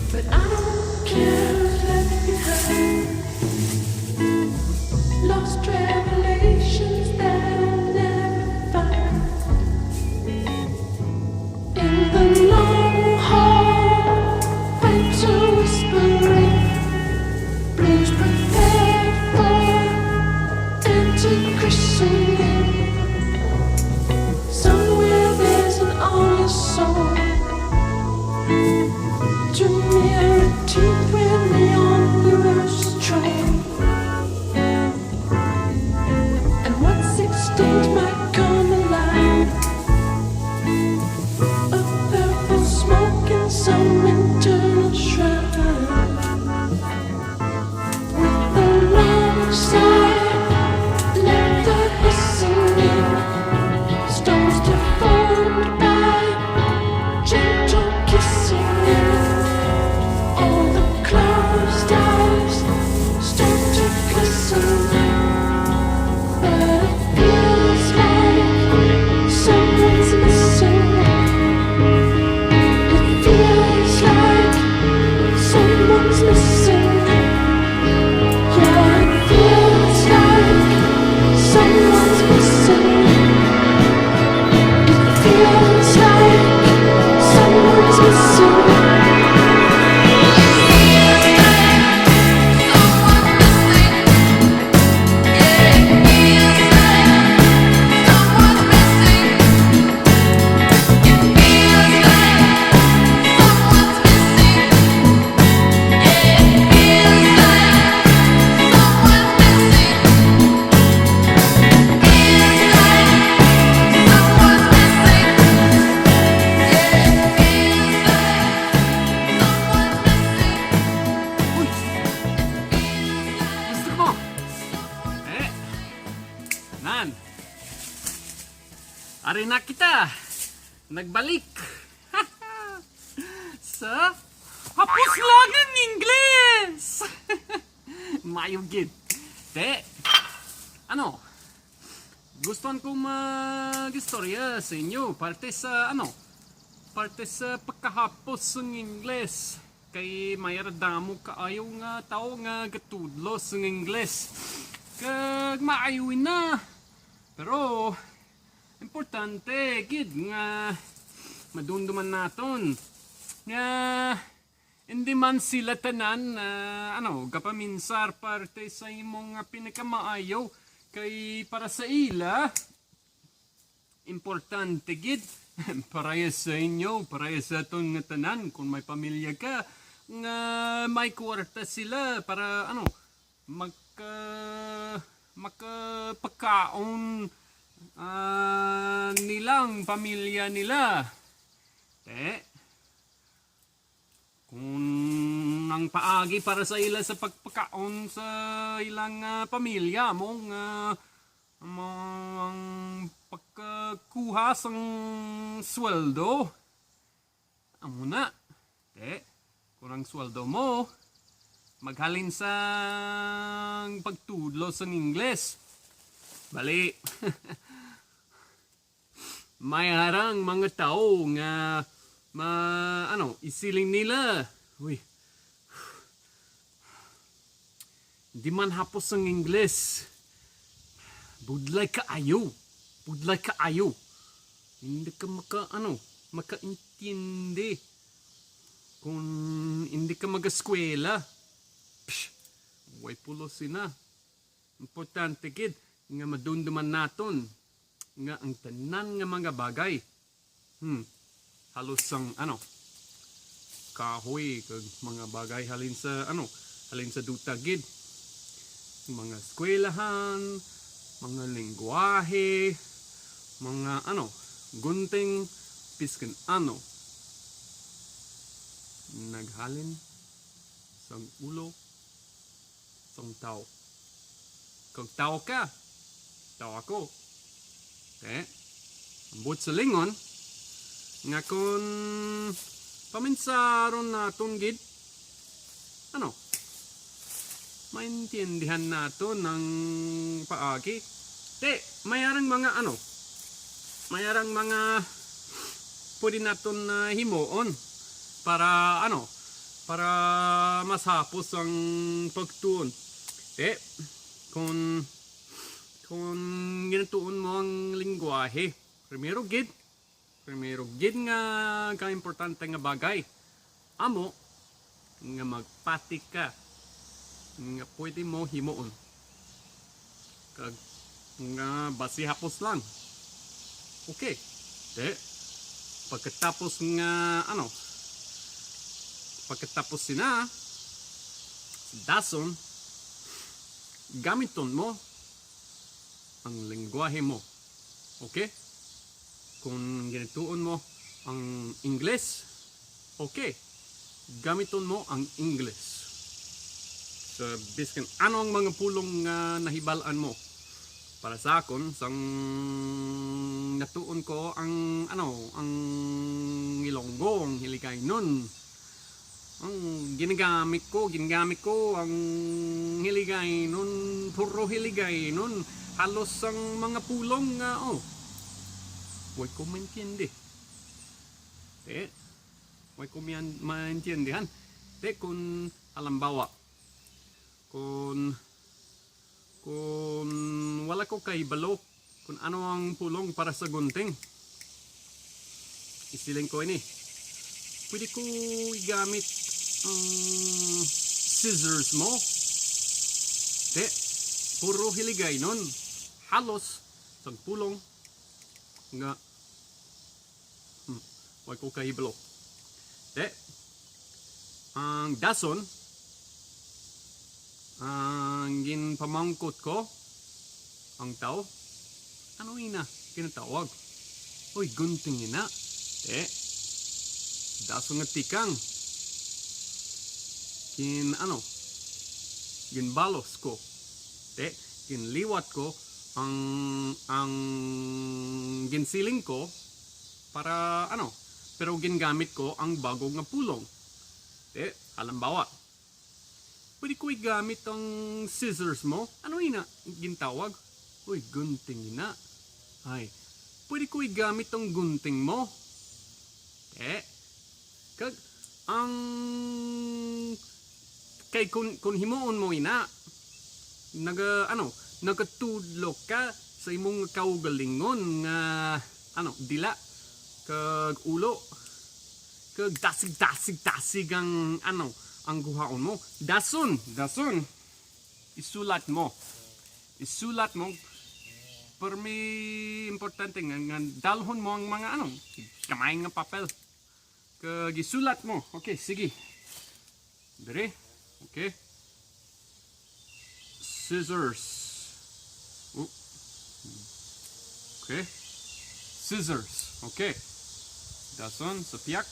But I don't care if left behind. Lost revelations that I'll never find. In the long hall, fights are whispering. Blues prepared for anti-christening. Somewhere there's an honest soul. To mirror teeth where neon mirrors train. And what's extinct might come alive. A purple smoke in some internal shrine. With the long side, let the hissing in. Stones deformed by gentle kissing in. All the closed eyes start to glisten. But it feels like someone's missing. It feels like someone's missing. Yeah, it feels like someone's missing. It feels like someone's missing. Gusto mo? Nan. Ari na kita. Nagbalik. Sa hapuslangan Ingles. Mayugid. Te. Ano? Gustuhan kong mag-istorya sa inyo. Parte sa pagkahapos ng Ingles. Kay mayardamo kaayo nga tao nga gatudlos ng Ingles. Kag maayuin na. Pero importante gid nga madunduman naton nga hindi man sila tanan kapaminsar parte sa imong pinakamaayaw kay para sa ila importante gid paraya sa inyo, paraya sa aton nga tanan kung may pamilya ka nga may kwarta sila para makapagkaon nilang pamilya nila. Kung ang paagi para sa ila sa pagpakaon sa ilang pamilya mong ang pagkakuha sang sweldo amo na. Kung ang sweldo mo maghalin sa pagtudlo sa Ingles. Bali. May harang mga tao nga isiling nila. Uy. Di man hapos ang Ingles. Budlay ka ayo. Hindi ka makaintindi. Kung hindi ka mag-eskwela. Way pulosin na. Importante gid nga madunduman naton nga ang tanan nga mga bagay halos ang kahoy kag mga bagay halin sa duta gid mga eskwelahan, mga lengguwahe, mga gunting pisken naghalin sang ulo sang tao. Kung tao ka, tao ako. Ambot sa lingon, nga kung paminsaron naton gid, maintindihan naton ng paagi. Mayarang mga pwede naton himuon para para mas hapos ang pagtuon. Kung ginatuon mo ang lingwahe, primero gid nga ka-importante nga bagay, amo nga magpatik ka nga pwede mo himuon kag nga basi hapos lang. Okay. Pagkatapos sina dason, gamiton mo ang lingwahe mo. Okay? Kung ginatuon mo ang Ingles, okay, gamiton mo ang Ingles. So, biskan ano ang mga pulong nga nahibalaan mo. Para sa akon, sang natuon ko ang Ilonggo, ang Hiligaynon. Ang ginagamit ko ang Hiligaynon, puro Hiligaynon. Halos ang mga pulong nga, huwag ko maintindihan. Huwag ko maintindihan. Kung halimbawa, kung wala ko kahibalo kung ano ang pulong para sa gunting, isiling ko ini, pwede ko igamit ang scissors mo. Puro Hiligaynon. Halos sa pulong nga wala ko kahibalo. Ang dason, ang ginpamangkot ko, ang tao, ano ina, kinatawag? Uy, gunting ina. Daso nga tikang. Ginbalos ko. Ginliwat ko ang ginsiling ko para pero gingamit ko ang bago nga pulong. Halimbawa, pwede ko igamit ang scissors mo. Ano ina? Gintawag? Uy, gunting ina. Ay, pwede ko igamit ang gunting mo. Kag ang kay kun himuon mo ina, nagatudlo ka sa imong kaugalingon nga dila kag ulo kag dasig ang ang guhaon mo. Dason isulat mo permi importante nga dalhon mo ang mga kamay nga papel kag isulat mo. Okay, sige, dire. Okay, scissors. Okay, scissors. Okay, dason sa piyak.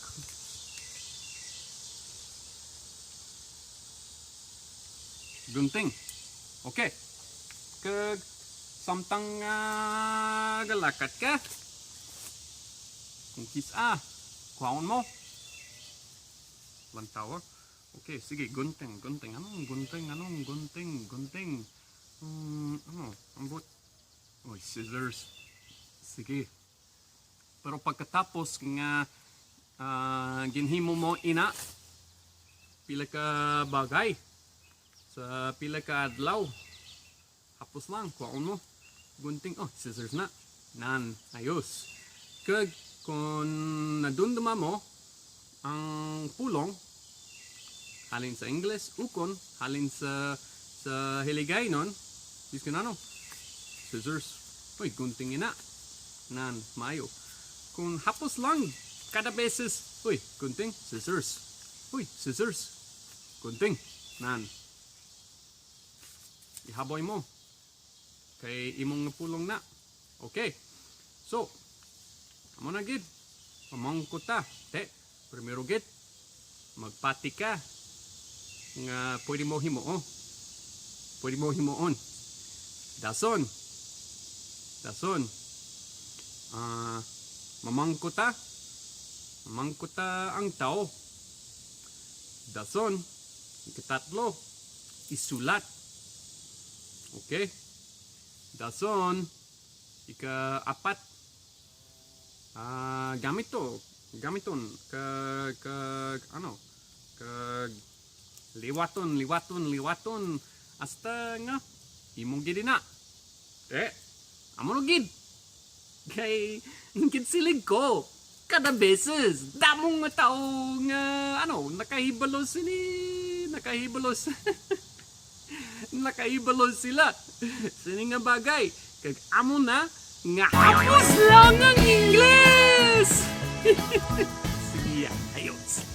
Gunting. Okay. Kag samtang galakat ka. Kung kuhaon mo. Lantawa. Okay, sige, gunting. Anong gunting? Ambot. Oy, scissors. Sige. Pero pagkatapos nga ginhimo mo ina, pila ka bagay. Sa pila ka adlaw, hapos lang, kuhaon mo, gunting, scissors na, ayos. Kag, kung nadunduma mo, ang pulong, halin sa Ingles, ukon, halin sa Hiligaynon, biskin scissors, uy, gunting ina, mayo. Kung hapos lang, kada beses, uy, gunting, scissors, gunting, ihaboy mo kay imong pulong na. Okay, so amo na gid, pamangkot ta. Primero gid magpati ka nga pwede mo himuon. Dason mamangkot ta ang tao. Dason ikatatlo, isulat. Okay? Dason, ika-apat, gamiton, Kag liwaton hasta nga imong gid na. Amo no gid. Kay kinsilig ko kada beses damong nga tao nga nakahibalos nakahibalos sila sini nga bagay kag amo na nga hapos lang ang Ingles. Sige, ayos.